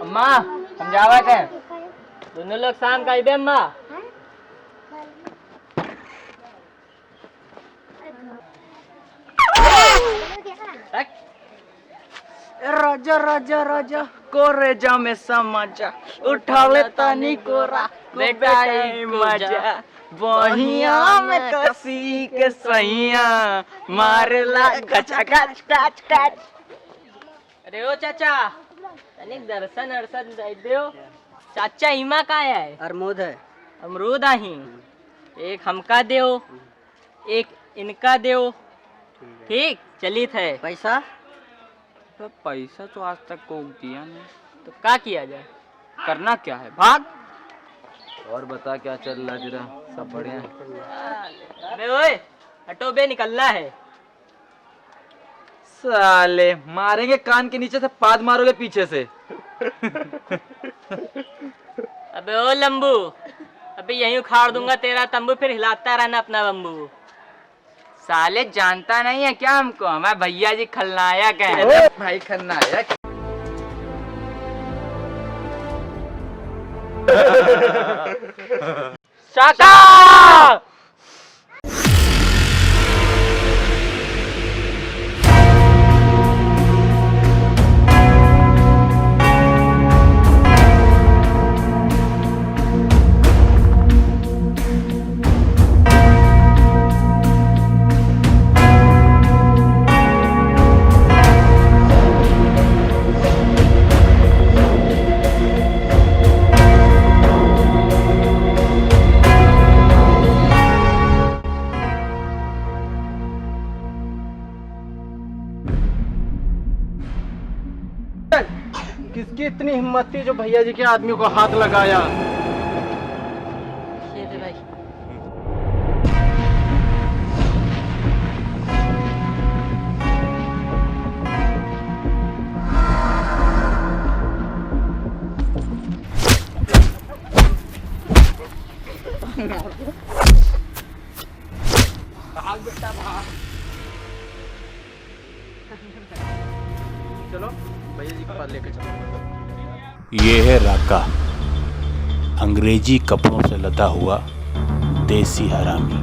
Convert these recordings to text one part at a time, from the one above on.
अम्मा समझावा थे दोनों लोग शाम का आइबे अम्मा। राजा राजा राजा कोरेजा में समाजा उठा लेता नी कोरा बेटा मजा बहिया में कसी के सैया मारेला गचा गच गच गच। अरे ओ चाचा तनिक दर्शन अर्शन दे दो। चाचा इमा का है? अमरूद है। अमरूद आही एक हमका दो एक इनका दो। ठीक चली थे। पैसा तो पैसा तो आज तक को दिया नहीं, तो क्या किया जाए? करना क्या है? भाग। और बता क्या चल रहा है तेरा? सब बढ़िया है? अबे ओए हटो बे निकलना है। साले मारेंगे कान के नीचे से, पाद मारोगे पीछे से। अबे ओ लंबू अबे यहीं उखाड़ दूंगा तेरा तंबू, फिर हिलाता रहना अपना बम्बू। साले जानता नहीं है क्या हमको? हमारे भैया जी खलनायक है। भाई खलनायक। चाचा किसकी इतनी हिम्मत थी जो भैया जी के आदमी को हाथ लगाया? ये दे भाई। भाग बेटा भाग। चलो भैया जी के पास लेके चलो। ये है राका, अंग्रेजी कपड़ों से लदा हुआ देसी हरामी।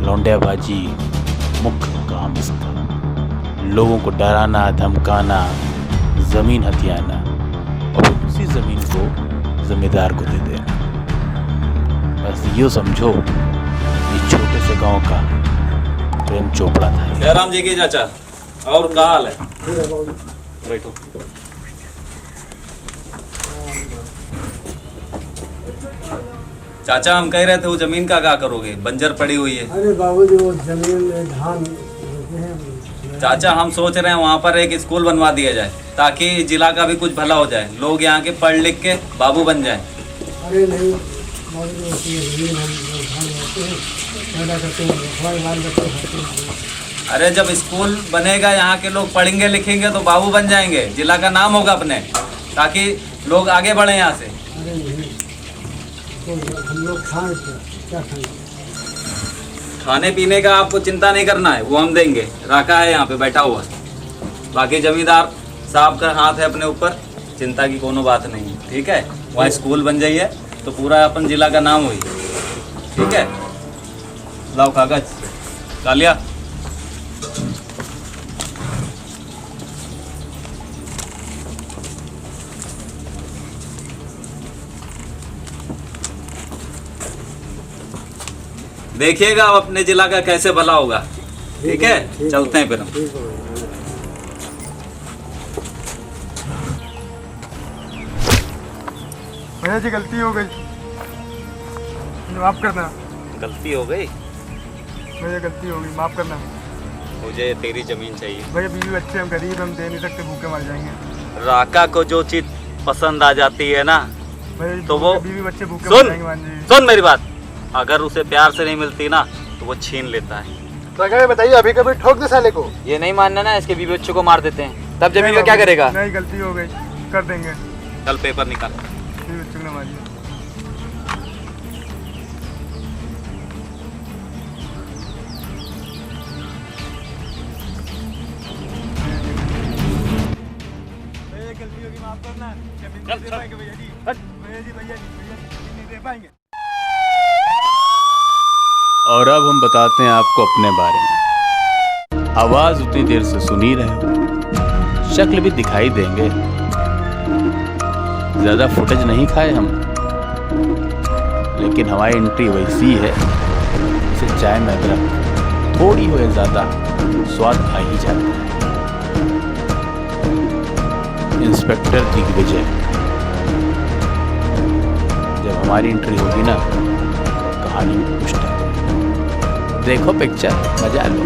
लौंडेबाजी मुख्य काम इसका, लोगों को डराना धमकाना, ज़मीन हथियाना और उसी ज़मीन को ज़मींदार को दे देना। बस यूँ समझो ये छोटे से गांव का प्रेम चोपड़ा था। जयराम जी की चाचा, और क्या हाल है? बैठो। चाचा हम कह रहे थे वो जमीन का क्या करोगे? बंजर पड़ी हुई है। अरे बाबूजी वो जमीन में धान होते हैं। चाचा हम सोच रहे हैं वहाँ पर एक स्कूल बनवा दिया जाए ताकि जिला का भी कुछ भला हो जाए, लोग यहाँ के पढ़ लिख के बाबू बन जाए। अरे नहीं बाबूजी जमीन हम धान होते हैं पैदा करते हैं, हमारे बाल बच्चे होते हैं। अरे जब स्कूल बनेगा यहाँ के लोग पढ़ेंगे लिखेंगे तो बाबू बन जाएंगे, जिला का नाम होगा अपने, ताकि लोग आगे बढ़े यहाँ से। अरे नहीं तो हम लोग खाएँ तो क्या खाएंगे? खाने पीने का आपको चिंता नहीं करना है, वो हम देंगे। राका है यहाँ पे बैठा हुआ, बाकी जमींदार साहब का हाथ है अपने ऊपर, चिंता की कोनो बात नहीं है। ठीक है, वहाँ स्कूल बन जाइए तो पूरा अपन जिला का नाम हुई। ठीक है, लाओ कागज कालिया। देखिएगा अब अपने जिला का कैसे भला होगा। ठीक है, चलते हैं फिर हम। भैया जी गलती हो गई, माफ़ करना। गलती हो गई? भैया गलती हो गई, माफ़ करना। मुझे तेरी जमीन चाहिए। भैया बीवी बच्चे हम गरीब, हम दे नहीं सकते, भूखे मर जाएंगे। राका को जो चीज पसंद आ जाती है ना भैया तो वो बीवी बच्चे भूखे मर जाएंगे। मान जी सुन मेरी बात, अगर उसे प्यार से नहीं मिलती ना तो वो छीन लेता है। तो बताइए अभी कभी ठोक दे साले को। ये नहीं मानना ना, इसके बीवी बच्चों को मार देते हैं, तब जमीन का क्या करेगा? नहीं गलती हो गई, कर देंगे। कल पेपर निकाल। बीवी बच्चों को ना मारिए। गलती होगी और अब हम बताते हैं आपको अपने बारे में। आवाज उतनी देर से सुन ही रहे हो, शक्ल भी दिखाई देंगे। ज्यादा फुटेज नहीं खाए हम, लेकिन हमारी एंट्री वैसी है जैसे चाय में अदरक थोड़ी हो या ज्यादा स्वाद आ ही जाता है। इंस्पेक्टर दिग्विजय, जब हमारी एंट्री होगी ना, कहानी में पूछता देखो पिक्चर, मजा लो।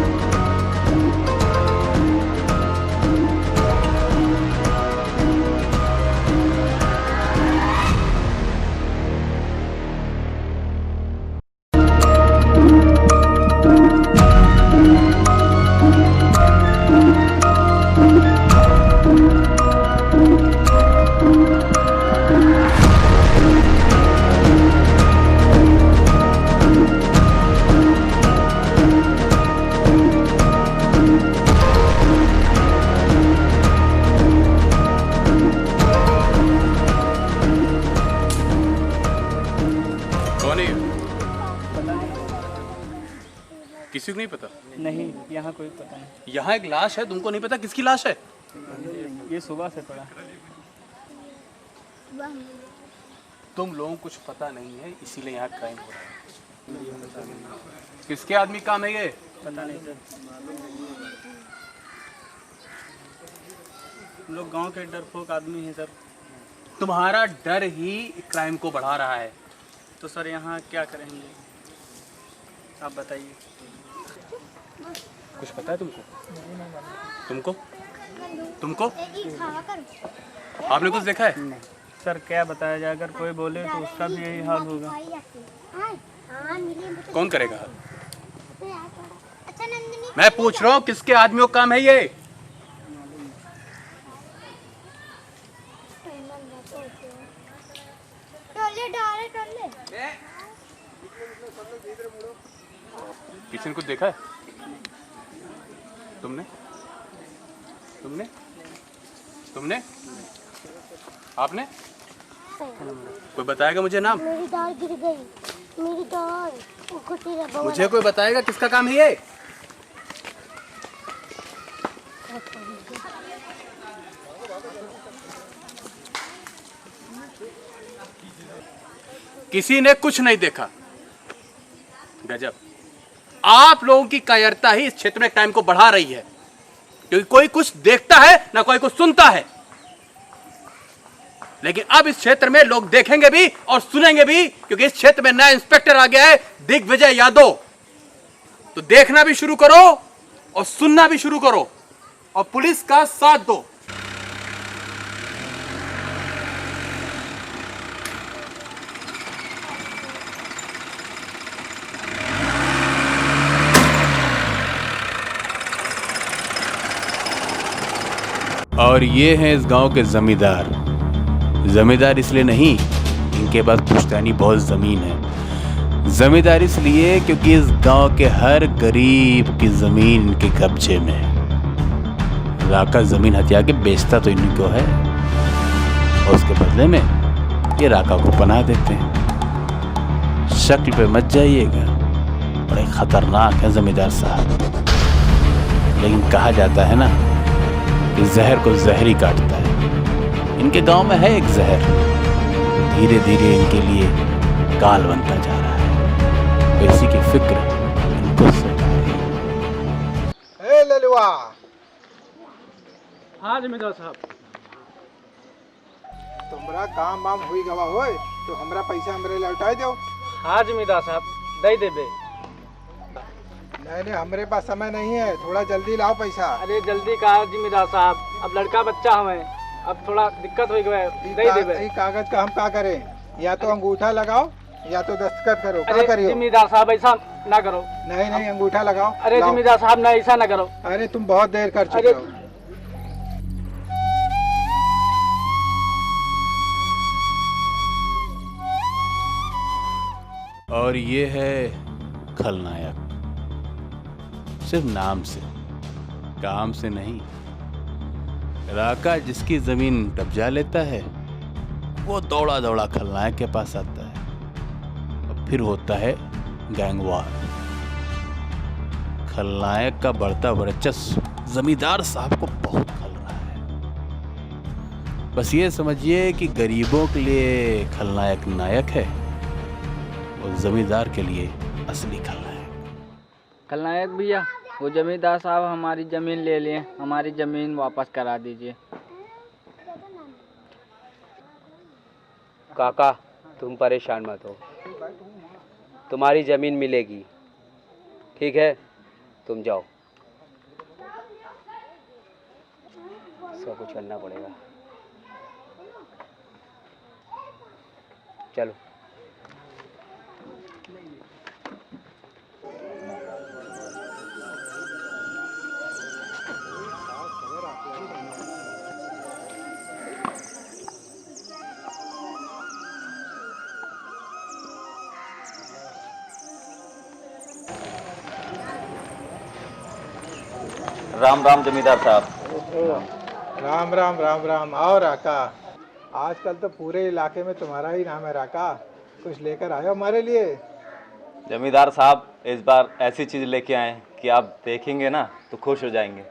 किसी को नहीं पता? नहीं, यहाँ कोई पता नहीं। यहाँ एक लाश है, तुमको नहीं पता किसकी लाश है? ये सुबह से पड़ा। तुम लोगों को कुछ पता नहीं है, इसीलिए यहाँ क्राइम हो रहा है। किसके आदमी काम है ये? पता नहीं सर। लोग गांव के डरपोक आदमी हैं सर। तुम्हारा डर ही क्राइम को बढ़ा रहा है। तो सर यहाँ क्या करेंगे, आप बताइए। कुछ पता है तुमको? तुमको तुमको आपने कुछ देखा है? नहीं सर, क्या बताया जाए, अगर कोई बोले तो उसका भी यही हाल होगा। कौन करेगा? मैं पूछ रहा हूँ किसके आदमियों का काम है ये? किसी ने कुछ देखा है? तुमने तुमने तुमने आपने? कोई बताएगा मुझे नाम? मेरी दाल गिर गई, मेरी दाल। मुझे कोई बताएगा किसका काम है ये? किसी ने कुछ नहीं देखा। गजब, आप लोगों की कायरता ही इस क्षेत्र में क्राइम को बढ़ा रही है, क्योंकि कोई कुछ देखता है ना कोई कुछ सुनता है। लेकिन अब इस क्षेत्र में लोग देखेंगे भी और सुनेंगे भी, क्योंकि इस क्षेत्र में नया इंस्पेक्टर आ गया है, दिग्विजय यादव। तो देखना भी शुरू करो और सुनना भी शुरू करो और पुलिस का साथ दो। और ये हैं इस गांव के जमींदार। जमींदार इसलिए नहीं, इनके पास पुश्तैनी बहुत जमीन है। जमींदार इसलिए क्योंकि इस गांव के हर गरीब की जमीन इनके कब्जे में है। राका जमीन हथिया के बेचता तो इन्हीं को है, और उसके बदले में ये राका को पनाह देते हैं। शक्ल पे मत जाइएगा, बड़े खतरनाक है जमींदार साहब, लेकिन कहा जाता है ना कि जहर को जहर ही काटता है। इनके गांव में है एक जहर, धीरे धीरे इनके लिए काल बनता जा रहा है। इसी की फिक्र इनको सता रही है। ए ललुआ, हाँ जमींदार साहब। तुमरा काम वाम हुई गवा होए तो हमरा पैसा हमरे लौटाई दो। हाँ जमींदार साहब, दे देबे। नहीं, हमरे पास समय नहीं है, थोड़ा जल्दी लाओ पैसा। अरे जल्दी कहा जिम्मेदार साहब, अब लड़का बच्चा हमें, अब थोड़ा दिक्कत हो गया, दे देबे। कागज का हम क्या करें? या तो अंगूठा लगाओ या तो दस्तखत करो। क्या अरे करियो? जिम्मेदार साहब ऐसा ना करो। नहीं नहीं, अंगूठा लगाओ। अरे लाओ। जिम्मेदार साहब ना, ऐसा ना करो। अरे तुम बहुत देर कर चुके हो। और ये है खलनायक, सिर्फ नाम से, काम से नहीं। राका जिसकी जमीन कब्जा लेता है वो दौड़ा दौड़ा खलनायक के पास आता है और फिर होता है गैंगवार। खलनायक का बढ़ता वर्चस्व जमींदार साहब को बहुत खल रहा है। बस ये समझिए कि गरीबों के लिए खलनायक नायक है और जमींदार के लिए असली खलनायक। खलनायक भैया, वो जमींदार साहब हमारी ज़मीन ले लिए, हमारी ज़मीन वापस करा दीजिए। काका तुम परेशान मत हो, तुम्हारी ज़मीन मिलेगी, ठीक है? तुम जाओ, सब कुछ करना पड़ेगा। चलो। राम राम जमींदार साहब। राम राम राम राम। आओ राका, आजकल तो पूरे इलाके में तुम्हारा ही नाम है राका। कुछ लेकर आए हो हमारे लिए? जमींदार साहब इस बार ऐसी चीज लेके आए कि आप देखेंगे ना तो खुश हो जाएंगे।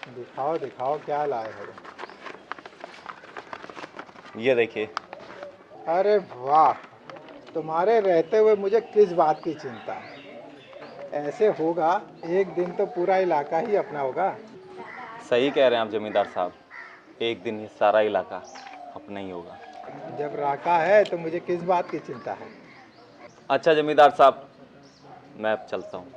दिखाओ दिखाओ, क्या लाए हो? ये देखिए। अरे वाह, तुम्हारे रहते हुए मुझे किस बात की चिंता है। ऐसे होगा एक दिन तो पूरा इलाका ही अपना होगा। सही कह रहे हैं आप जमींदार साहब, एक दिन ये सारा इलाका अपना ही होगा। जब राका है तो मुझे किस बात की चिंता है। अच्छा जमींदार साहब, मैं अब चलता हूँ।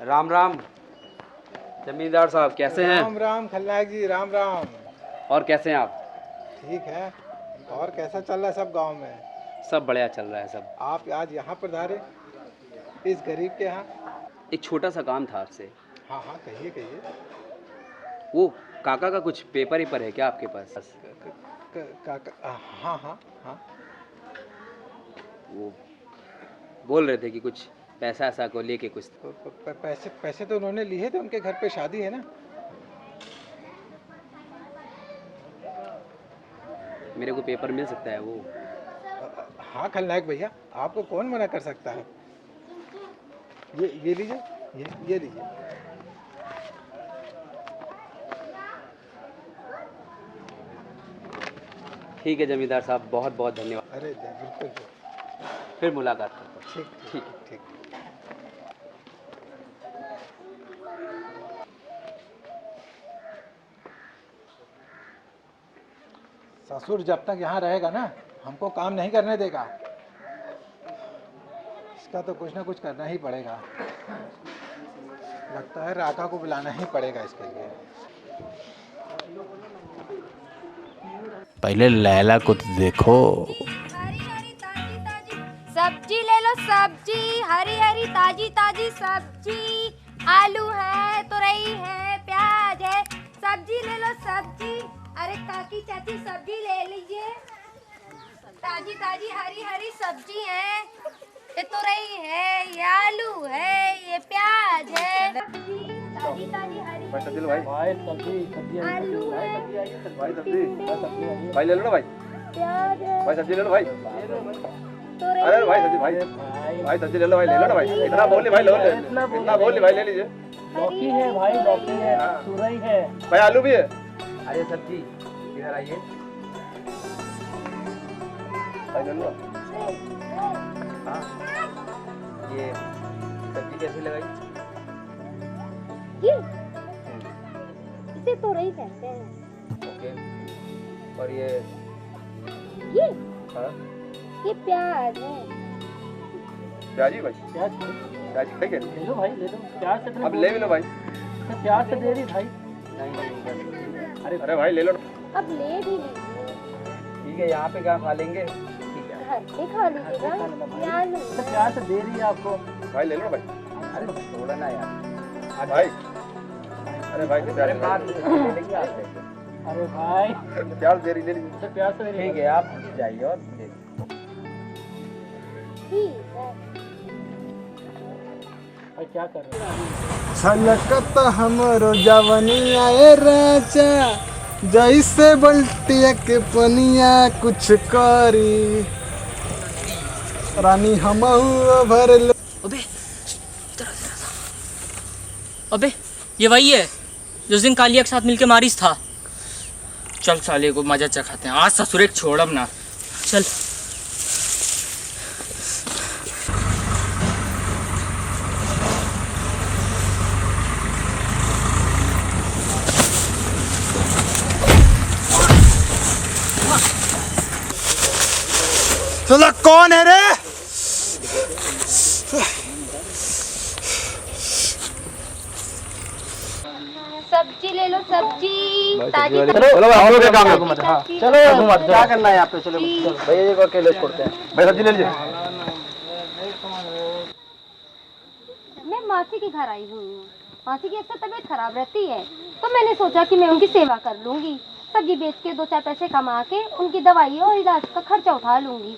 राम राम जमींदार साहब, कैसे हैं? राम राम खलनायक जी, राम राम। और कैसे हैं आप? ठीक है। और कैसा चल रहा है सब गांव में? सब बढ़िया चल रहा है सब। आप आज यहाँ पर धारे इस गरीब के यहाँ? एक छोटा सा काम था आपसे। हाँ हाँ, कहिए कहिए। वो काका का कुछ पेपर वेपर है क्या आपके पास? काका? हाँ हाँ हाँ। वो बोल रहे थे कि कुछ पैसा ऐसा को लेके कुछ। पैसे तो उन्होंने लिए थे, उनके घर पे शादी है ना। मेरे को पेपर मिल सकता है वो? हाँ खलनायक भैया, आपको कौन मना कर सकता है। ये लीजिए, ये लीजिए। ठीक है जमींदार साहब, बहुत बहुत धन्यवाद। अरे बिल्कुल, फिर मुलाकात करता हूँ। ठीक ठीक ठीक। ससुर जब तक यहाँ रहेगा ना, हमको काम नहीं करने देगा। इसका तो कुछ ना कुछ करना ही पड़ेगा। लगता है राका को बुलाना ही पड़ेगा इसके लिए। पहले लैला को तो देखो। सब्जी ले लो, सब्जी हरी हरी ताजी ताजी सब्जी। आलू है, तुरई है, प्याज है। सब्जी ले लो सब्जी। अरे काकी चाची सब्जी ले लीजिए, ताजी ताजी हरी हरी सब्जी है। ये तुरई है, ये आलू है, ये प्याज है। ताजी ताजी हरी भाई सब्जी लो भाई। भाई सब्जी आलू है, भाई सब्जी भाई ले लो भाई। प्याज है, भाई सब्जी ले लो भाई। तुरई अरे भाई सब्जी भाई सब्जी ले लो भाई, ले लो ना भाई। इतना बोल ली भाई, लो ले। इतना बोल ली भाई, ले लीजिए। लौकी है भाई, लौकी है, तुरई है भाई, आलू भी है। अरे सब्जी इधर आइए भाई, ले लो। हाँ, ये सब्जी कैसी लगाई? ये इसे तुरई कहते हैं। ओके। और ये हाँ, ये प्याज है। प्याजी भाई, प्याज प्याजी खाएंगे? ले लो भाई, ले लो। प्याज से अब ले भी लो भाई। प्याज से दे दी भाई। अरे भाई ले लो। अब ले भी लीजिए। ठीक है, यहाँ पे क्या खा लेंगे? ठीक है घर पे खा लीजिएगा, प्याज नहीं। प्याज से दे रही है आपको भाई, ले लो भाई। अरे थोड़ा ना यार भाई। अरे भाई अरे भाई प्याज दे रही, ले लीजिए। प्याज से ठीक है, आप जाइए और ठीक है। क्या कर रहे हो? छलकत हमरो जवनिया ए राजा, जैसे बल्टिया के पनिया कुछ करी, रानी हमहू भर ले। अबे ये वही है जिस दिन कालिया के साथ मिलके मारिस था। चल साले को मजा चखाते हैं, आज ससुरेक छोड़ब ना। चल चला कौन है रे? सब्जी ले लो, सब्जी ताजी चलो भाई, हम लोग काम है। हाँ चलो, क्या करना है यहाँ पे? चलो सब्जी। भैया जी को अकेले छोड़ते हैं। भाई सब्जी ले लीजिए। मैं मासी के घर आई हुई हूँ। मासी की अक्सर तबीयत खराब रहती है, तो मैंने सोचा कि मैं उनकी सेवा कर लूंगी। सब्जी बेच के 2-4 पैसे कमा के उनकी दवाई और इलाज का खर्चा उठा लूंगी।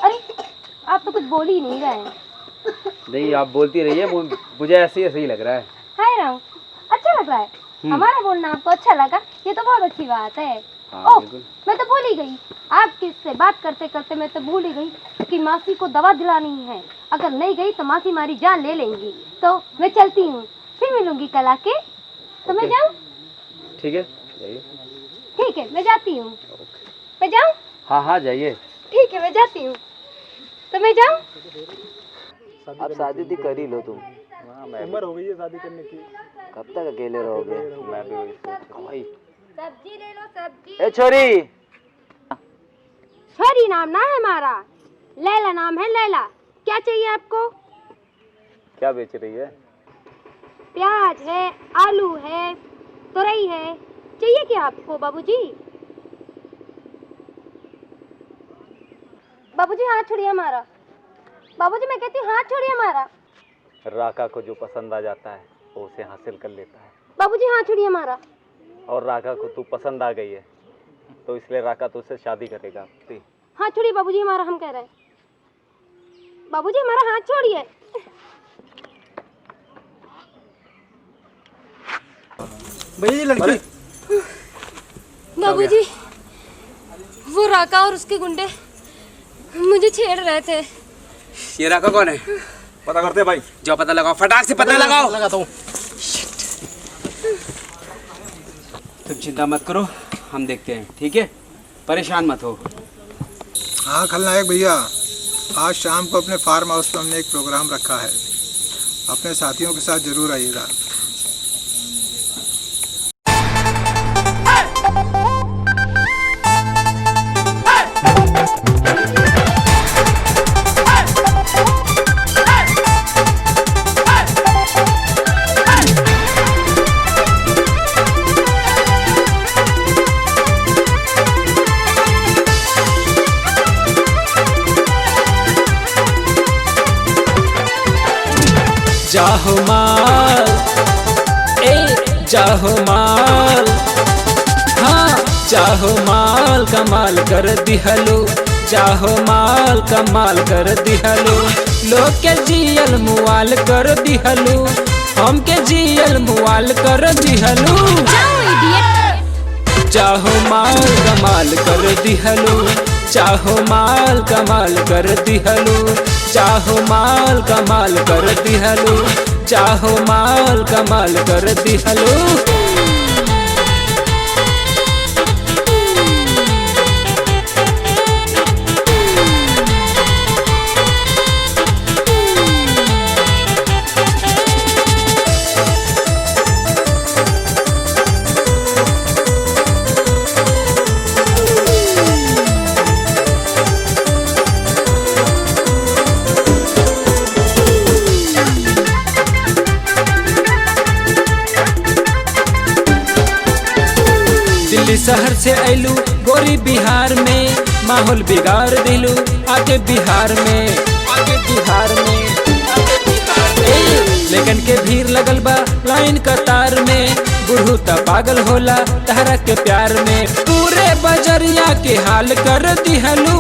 अरे आप तो कुछ बोल ही नहीं रहे। नहीं, आप बोलती रहिए, मुझे ऐसे ही सही लग रहा है। हाय राम, अच्छा लग रहा है। हमारा बोलना आपको अच्छा लगा, ये तो बहुत अच्छी बात है। हाँ, ओह, बिल्कुल। मैं तो भूल ही गई। आपकी से बात करते करते मैं तो भूल ही गई कि मासी को दवा दिलानी है। अगर नहीं गई तो मासी हमारी जान ले लेंगी। तो मैं चलती हूँ, फिर मिलूंगी कल आके। तो मैं जाऊँ? ठीक है, जाइए। ठीक है, मैं जाती हूँ। मैं जाऊँ? हाँ हाँ, जाइए। ठीक है, मैं जाती हूँ। तो मैं जाऊँ? आप शादी भी कर ही लो तुम। उम्र हो गई है शादी करने की। कब तक अकेले रहोगे? मैं भी वही सोच रहा हूँ। सब्जी ले लो, सब्जी। ए छोरी, छोरी नाम ना है हमारा, लैला नाम है, लैला। क्या चाहिए आपको? क्या बेच रही है? प्याज है, आलू है, तुरई है। चाहिए क्या आपको बाबूजी? बाबूजी हाथ छोड़िए हमारा। बाबूजी मैं कहती हूँ हाथ छोड़िए हमारा। राका को जो पसंद आ जाता है वो उसे हासिल कर लेता है, बाबूजी हाथ छोड़िए हमारा। और राका को तू पसंद आ गई है तो इसलिए राका तुझसे शादी करेगा। हाथ छोड़िए बाबूजी हमारा, हम कह रहे हैं। बाबूजी हमारा हाथ छोड़िए। भैया जी लड़की। बाबूजी वो राका और उसके गुंडे मुझे छेड़ रहे थे। ये राका कौन है? पता करते भाई। जाओ पता लगाओ, फटाक से पता लगाओ। लगाता हूँ। तुम चिंता मत करो, हम देखते हैं, ठीक है? परेशान मत हो। हाँ खलनायक भैया, आज शाम को अपने फार्म हाउस पर हमने एक प्रोग्राम रखा है, अपने साथियों के साथ जरूर आइएगा। जाहो माल, जाहो माल, हाँ जाहो माल कमाल कर दिहलो, जाहो माल कमाल कर दिहलो, लोग के जियल मुआल कर दिहलो, हम के जियल मुआल कर दिहलो। जाहो माल कमाल कर दिहलो, चाहो माल कमाल कर दिहलो, चाहो माल कमाल कर दिहलो, चाहो माल कमाल कर दिहलो। दिल्ली शहर से ऐलू गोरी बिहार में, माहौल बिगाड़ दिलू आके बिहार में, आके बिहार में। लेकिन के भीड़ लगल बा लाइन कतार में, बुढ़ू त पागल होला तहरा के प्यार में। पूरे बजरिया के हाल कर दिहलू,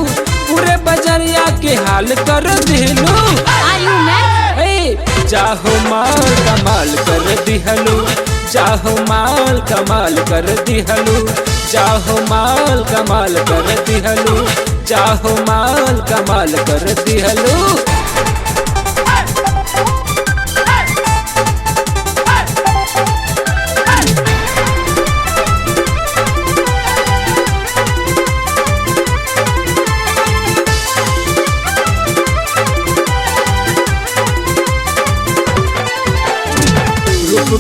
पूरे बजरिया के हाल कर दिलू। जाहो माल कमाल कर दिहलू, जाहो माल कमाल कर दिहलू, जाहो माल कमाल कर दिहलू, जाहो माल कमाल कर दिहलू।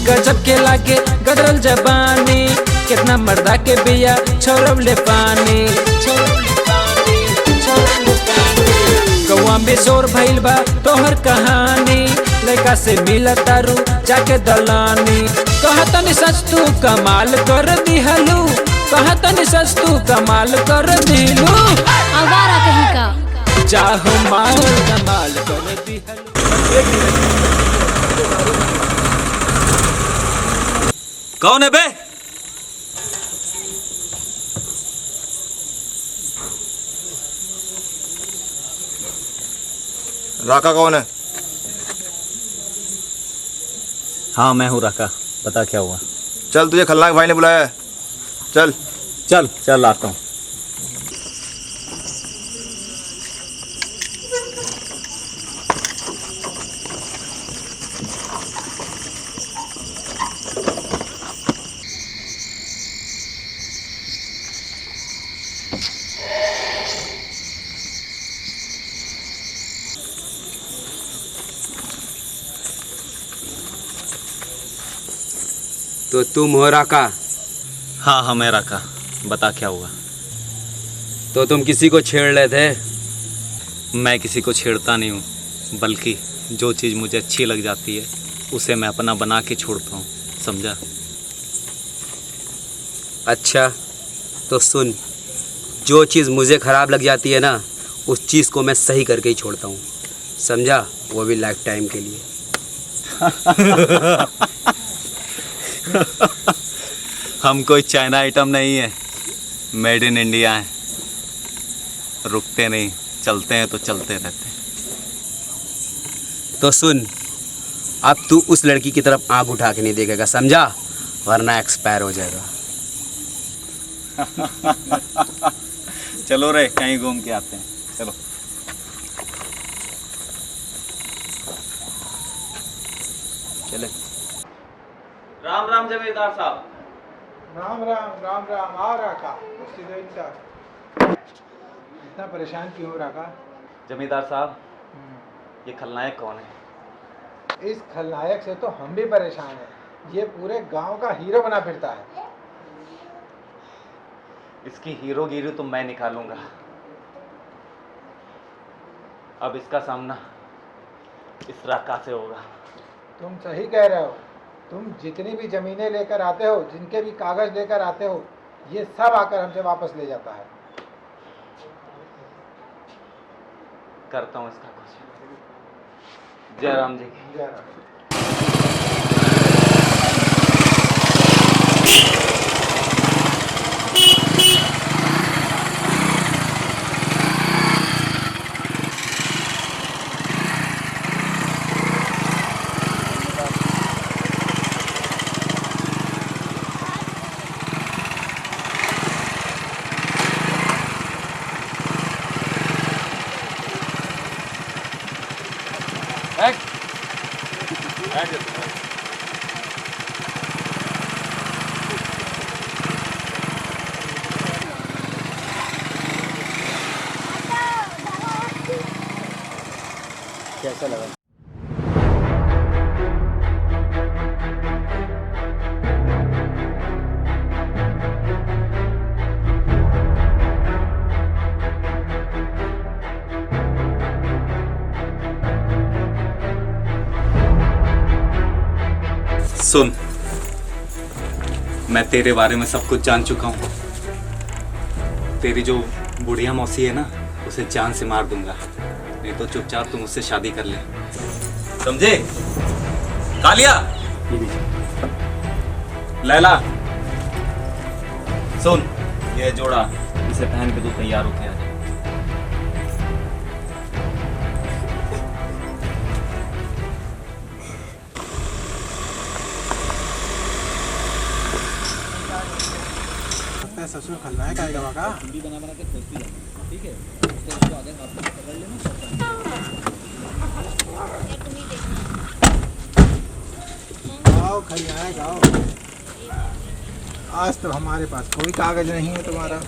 गजब के लागे गदरल जबानी, कितना मर्दा के बिया छोड़ब ले पानी। गौआ में शोर भइल बा तोहर कहानी, लड़का से मिला तारू जाके दलानी। कहा तनी सच तू कमाल कर दिहलू, कहा तनी सच तू कमाल कर दिलू। आवारा कहीं का चाहो माल कमाल कर दिहलू। कौन है बे? राका कौन है? हाँ मैं हूँ राका, बता क्या हुआ? चल तुझे खलनायक भाई ने बुलाया है, चल चल चल आता हूँ। तो तुम हो राका? हाँ हाँ मैं राका, बता क्या हुआ? तो तुम किसी को छेड़ रहे थे? मैं किसी को छेड़ता नहीं हूँ, बल्कि जो चीज़ मुझे अच्छी लग जाती है उसे मैं अपना बना के छोड़ता हूँ, समझा? अच्छा तो सुन, जो चीज़ मुझे ख़राब लग जाती है ना, उस चीज़ को मैं सही करके ही छोड़ता हूँ, समझा? वो भी लाइफ टाइम के लिए। हम कोई चाइना आइटम नहीं है, मेड इन इंडिया है। रुकते नहीं, चलते हैं तो चलते रहते हैं। तो सुन, अब तू उस लड़की की तरफ आंख उठा के नहीं देखेगा, समझा? वरना एक्सपायर हो जाएगा। चलो रे, कहीं घूम के आते हैं, चलो। चले। राम राम जमींदार साहब। राम राम राम राम। आ राका, इतना परेशान क्यों हो राका? जमींदार साहब, ये खलनायक कौन है? इस खलनायक से तो हम भी परेशान हैं। ये पूरे गांव का हीरो बना फिरता है। इसकी हीरोगिरी तो मैं निकालूंगा। अब इसका सामना इस राका से होगा। तुम सही कह रहे हो। तुम जितनी भी जमीनें लेकर आते हो, जिनके भी कागज लेकर आते हो, ये सब आकर हमसे वापस ले जाता है। करता हूँ इसका कुछ। जय राम जी। जय राम। कैसा लगा? सुन, मैं तेरे बारे में सब कुछ जान चुका हूँ। तेरी जो बुढ़िया मौसी है ना, उसे जान से मार दूंगा। नहीं तो चुपचाप तुम उससे शादी कर ले, समझे? कालिया, लैला, सुन, ये जोड़ा, इसे पहन के तू तैयार होके आ जा। ससुर खलनायक आएगा वाका। ठीक है, आओ खलनायक आओ। आज तो हमारे पास कोई कागज नहीं है तुम्हारा।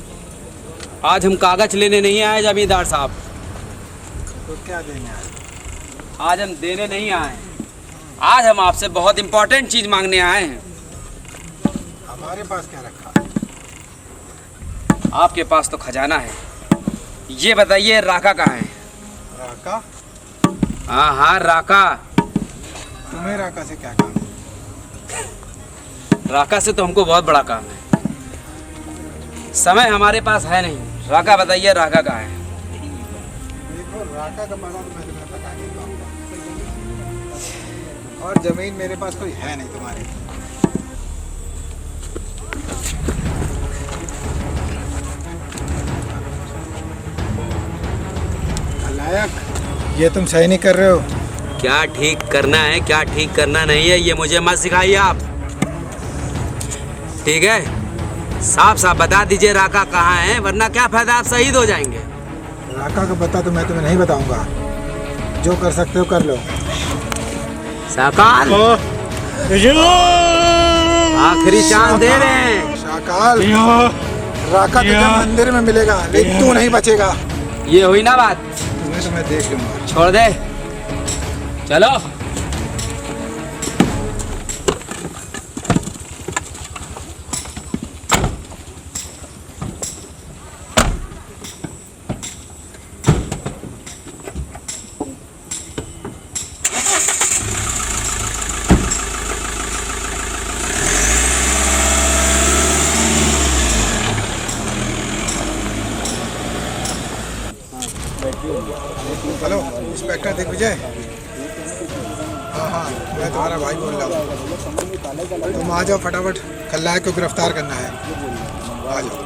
आज हम कागज लेने नहीं आए जमींदार साहब। तो क्या देने आए? आज हम देने नहीं आए, आज हम आपसे बहुत इंपॉर्टेंट चीज मांगने आए हैं। हमारे पास क्या रखा? आपके पास तो खजाना है। ये बताइए राका कहाँ है? राका? हाँ हाँ राका। तुम्हें राका से क्या काम? राका से तो हमको बहुत बड़ा काम है। समय हमारे पास है नहीं। राका बताइए राका कहाँ है? देखो राका का पता तो मैं तुम्हें बता नहीं पाऊंगा। और जमीन मेरे पास कोई है नहीं तुम्हारी। खलनायक, ये तुम सही नहीं कर रहे हो। क्या ठीक करना है क्या ठीक करना नहीं है ये मुझे मत सिखाइए आप, ठीक है? साफ साफ बता दीजिए राका कहाँ है, वरना क्या फायदा, आप शहीद हो जाएंगे। राका का पता तो मैं तुम्हें नहीं बताऊंगा। जो कर सकते हो कर लो। शाकाल आखिरी चांस दे रहे हैं। शाकाल, राका तुझे मंदिर में मिलेगा, लेकिन तू नहीं बचेगा। ये हुई ना बात, तुम्हें तो मैं देख लूंगा। छोड़ दे, चलो। Hello inspector Digvijay. हाँ हाँ, मैं तुम्हारा भाई बोल रहा हूँ। तुम आ जाओ फटाफट, खलनायक को गिरफ्तार करना है। आ जाओ।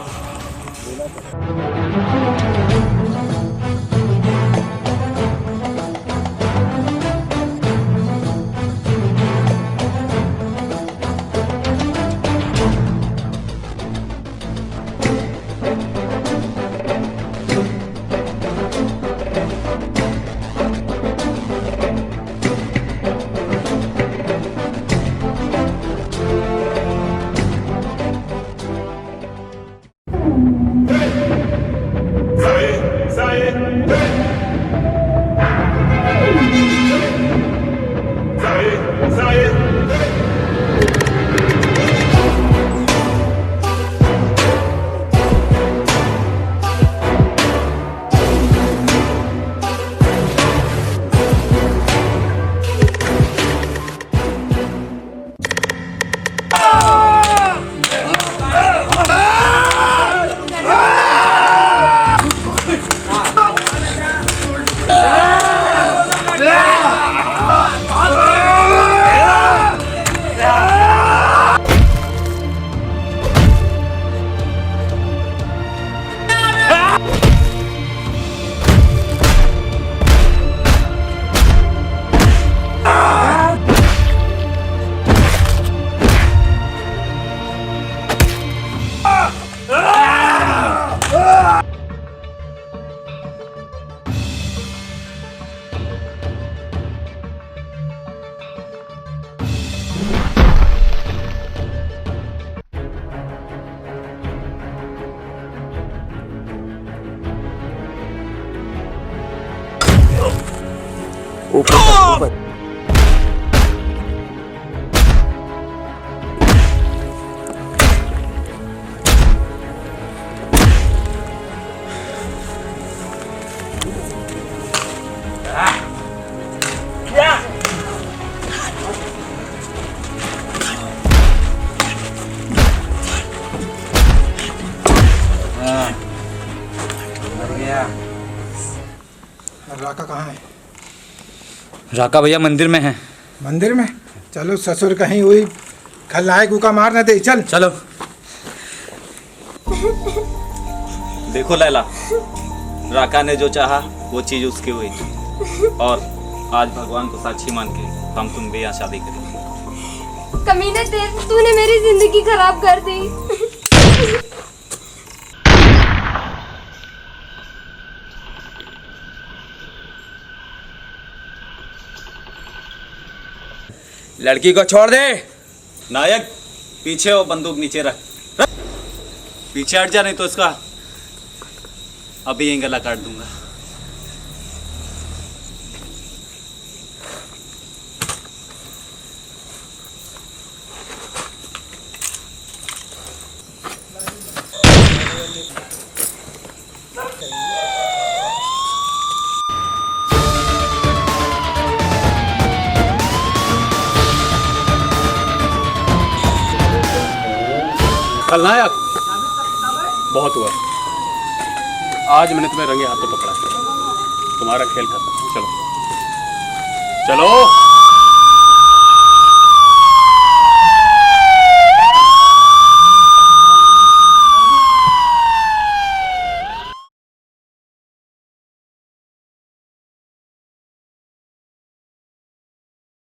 राका कहाँ है? राका भैया मंदिर में है। मंदिर में? चलो ससुर कहीं हुई खलनायक का मार न दे। चल चलो। देखो लैला, राका ने जो चाहा वो चीज उसकी हुई, और आज भगवान को साक्षी मान के हम तुम भी यहाँ शादी करेंगे। कमीने तूने मेरी जिंदगी खराब कर दी। लड़की को छोड़ दे। नायक पीछे हो, बंदूक नीचे रख। पीछे हट जा, नहीं तो इसका अभी यहीं गला काट दूंगा। खलनायक, बहुत हुआ। आज मैंने तुम्हें रंगे हाथों पकड़ा, तुम्हारा खेल खत्म। चलो चलो।